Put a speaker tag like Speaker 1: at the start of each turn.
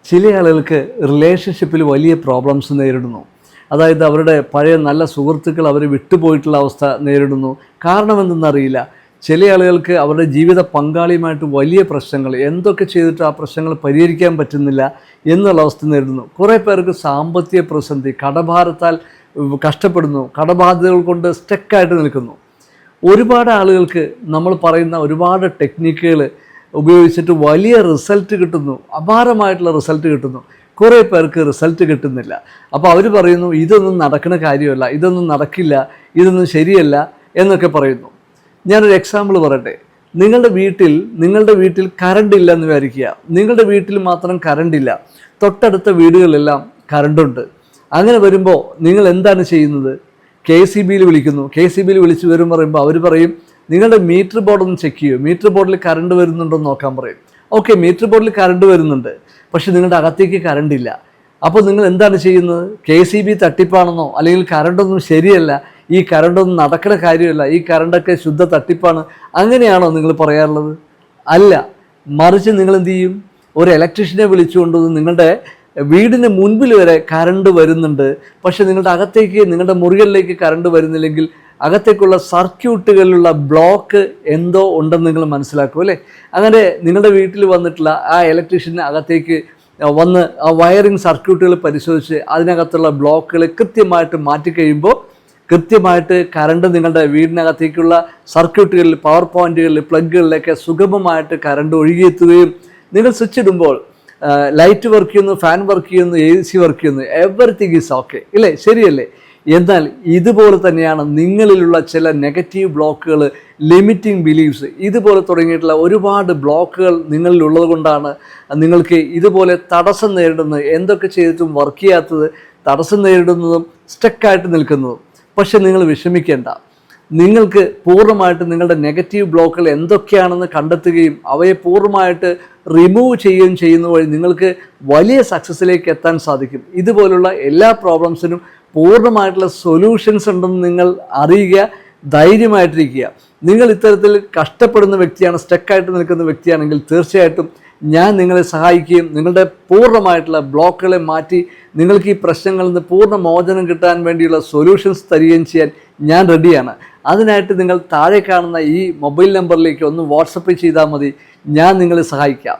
Speaker 1: ചില ആളുകൾക്ക് റിലേഷൻഷിപ്പിൽ വലിയ പ്രോബ്ലംസ് നേരിടുന്നു. അതായത് അവരുടെ പഴയ നല്ല സുഹൃത്തുക്കൾ അവർ വിട്ടുപോയിട്ടുള്ള അവസ്ഥ നേരിടുന്നു. കാരണമെന്തെന്നറിയില്ല. ചില ആളുകൾക്ക് അവരുടെ ജീവിത പങ്കാളിയുമായിട്ട് വലിയ പ്രശ്നങ്ങൾ, എന്തൊക്കെ ചെയ്തിട്ട് ആ പ്രശ്നങ്ങൾ പരിഹരിക്കാൻ പറ്റുന്നില്ല എന്നുള്ള അവസ്ഥ നേരിടുന്നു. കുറേ പേർക്ക് സാമ്പത്തിക പ്രതിസന്ധി, കടഭാരത്താൽ കഷ്ടപ്പെടുന്നു, കടബാധ്യതകൾ കൊണ്ട് സ്റ്റക്കായിട്ട് നിൽക്കുന്നു. ഒരുപാട് ആളുകൾക്ക് നമ്മൾ പറയുന്ന ഒരുപാട് ടെക്നിക്കുകൾ ഉപയോഗിച്ചിട്ട് വലിയ റിസൾട്ട് കിട്ടുന്നു, അപാരമായിട്ടുള്ള റിസൾട്ട് കിട്ടുന്നു. കുറേ പേർക്ക് റിസൾട്ട് കിട്ടുന്നില്ല. അപ്പോൾ അവർ പറയുന്നു ഇതൊന്നും നടക്കുന്ന കാര്യമല്ല, ഇതൊന്നും നടക്കില്ല, ഇതൊന്നും ശരിയല്ല എന്നൊക്കെ പറയുന്നു. ഞാനൊരു എക്സാമ്പിൾ പറയട്ടെ. നിങ്ങളുടെ വീട്ടിൽ കറണ്ട് ഇല്ല എന്ന് വിചാരിക്കുക. നിങ്ങളുടെ വീട്ടിൽ മാത്രം കറണ്ടില്ല, തൊട്ടടുത്ത വീടുകളിലെല്ലാം കറണ്ടുണ്ട്. അങ്ങനെ വരുമ്പോൾ നിങ്ങൾ എന്താണ് ചെയ്യുന്നത്? KCBയിൽ വിളിക്കുന്നു. KCBയിൽ വിളിച്ച് വരും പറയുമ്പോൾ അവർ പറയും നിങ്ങളുടെ മീറ്റർ ബോർഡ് ഒന്ന് ചെക്ക് ചെയ്യൂ, മീറ്റർ ബോർഡിൽ കറണ്ട് വരുന്നുണ്ടോ എന്ന് നോക്കാൻ പറയും. ഓക്കെ, മീറ്റർ ബോർഡിൽ കറണ്ട് വരുന്നുണ്ട്, പക്ഷെ നിങ്ങളുടെ അകത്തേക്ക് കറണ്ടില്ല. അപ്പോൾ നിങ്ങൾ എന്താണ് ചെയ്യുന്നത്? KCB തട്ടിപ്പാണെന്നോ അല്ലെങ്കിൽ കറണ്ടൊന്നും ശരിയല്ല, ഈ കറണ്ടൊന്നും നടക്കുന്ന കാര്യമല്ല, ഈ കറണ്ടൊക്കെ ശുദ്ധ തട്ടിപ്പാണ്, അങ്ങനെയാണോ നിങ്ങൾ പറയാറുള്ളത്? അല്ല. മറിച്ച് നിങ്ങൾ എന്ത് ചെയ്യും? ഒരു ഇലക്ട്രീഷ്യനെ വിളിച്ചുകൊണ്ടുവന്ന് നിങ്ങളുടെ വീടിന് മുൻപിൽ വരെ കറണ്ട് വരുന്നുണ്ട്, പക്ഷെ നിങ്ങളുടെ അകത്തേക്ക്, നിങ്ങളുടെ മുറികളിലേക്ക് കറണ്ട് വരുന്നില്ലെങ്കിൽ അകത്തേക്കുള്ള സർക്യൂട്ടുകളിലുള്ള ബ്ലോക്ക് എന്തോ ഉണ്ടെന്ന് നിങ്ങൾ മനസ്സിലാക്കും അല്ലേ? അങ്ങനെ നിങ്ങളുടെ വീട്ടിൽ വന്നിട്ടുള്ള ആ ഇലക്ട്രീഷ്യന് അകത്തേക്ക് വന്ന് ആ വയറിങ് സർക്യൂട്ടുകൾ പരിശോധിച്ച് അതിനകത്തുള്ള ബ്ലോക്കുകൾ കൃത്യമായിട്ട് മാറ്റിക്കഴിയുമ്പോൾ കൃത്യമായിട്ട് കറണ്ട് നിങ്ങളുടെ വീടിനകത്തേക്കുള്ള സർക്യൂട്ടുകളിൽ, പവർ പോയിന്റുകളിൽ, പ്ലഗുകളിലൊക്കെ സുഗമമായിട്ട് കറണ്ട് ഒഴുകിയെത്തുകയും നിങ്ങൾ സ്വിച്ച് ഇടുമ്പോൾ ലൈറ്റ് വർക്ക് ചെയ്യുന്നു, ഫാൻ വർക്ക് ചെയ്യുന്നു, AC വർക്ക് ചെയ്യുന്നു, എവറിത്തിങ് ഈസ് ഓക്കെ ഇല്ലേ? ശരിയല്ലേ? എന്നാൽ ഇതുപോലെ തന്നെയാണ് നിങ്ങളിലുള്ള ചില നെഗറ്റീവ് ബ്ലോക്കുകൾ, ലിമിറ്റിംഗ് ബിലീഫ്സ്, ഇതുപോലെ തുടങ്ങിയിട്ടുള്ള ഒരുപാട് ബ്ലോക്കുകൾ നിങ്ങളിലുള്ളത് കൊണ്ടാണ് നിങ്ങൾക്ക് ഇതുപോലെ തടസ്സം നേരിടുന്നത്, എന്തൊക്കെ ചെയ്തിട്ടും വർക്ക് ചെയ്യാത്തത്, തടസ്സം നേരിടുന്നതും സ്റ്റക്കായിട്ട് നിൽക്കുന്നതും. പക്ഷെ നിങ്ങൾ വിഷമിക്കേണ്ട. നിങ്ങൾക്ക് പൂർണ്ണമായിട്ട് നിങ്ങളുടെ നെഗറ്റീവ് ബ്ലോക്കുകൾ എന്തൊക്കെയാണെന്ന് കണ്ടെത്തുകയും അവയെ പൂർണ്ണമായിട്ട് റിമൂവ് ചെയ്യുകയും ചെയ്യുന്ന വഴി നിങ്ങൾക്ക് വലിയ സക്സസ്സിലേക്ക് എത്താൻ സാധിക്കും. ഇതുപോലുള്ള എല്ലാ പ്രോബ്ലംസിനും പൂർണ്ണമായിട്ടുള്ള സൊല്യൂഷൻസ് ഉണ്ടെന്ന് നിങ്ങൾ അറിയുക, ധൈര്യമായിട്ടിരിക്കുക. നിങ്ങൾ ഇത്തരത്തിൽ കഷ്ടപ്പെടുന്ന വ്യക്തിയാണ്, സ്റ്റക്കായിട്ട് നിൽക്കുന്ന വ്യക്തിയാണെങ്കിൽ തീർച്ചയായിട്ടും ഞാൻ നിങ്ങളെ സഹായിക്കുകയും നിങ്ങളുടെ പൂർണ്ണമായിട്ടുള്ള ബ്ലോക്കുകളെ മാറ്റി നിങ്ങൾക്ക് ഈ പ്രശ്നങ്ങളിൽ നിന്ന് പൂർണ്ണ മോചനം കിട്ടാൻ വേണ്ടിയുള്ള സൊല്യൂഷൻസ് തരികയും ചെയ്യാൻ ഞാൻ റെഡിയാണ്. അതിനായിട്ട് നിങ്ങൾ താഴെ കാണുന്ന ഈ മൊബൈൽ നമ്പറിലേക്ക് ഒന്ന് വാട്സപ്പ് ചെയ്താൽ മതി, ഞാൻ നിങ്ങളെ സഹായിക്കാം.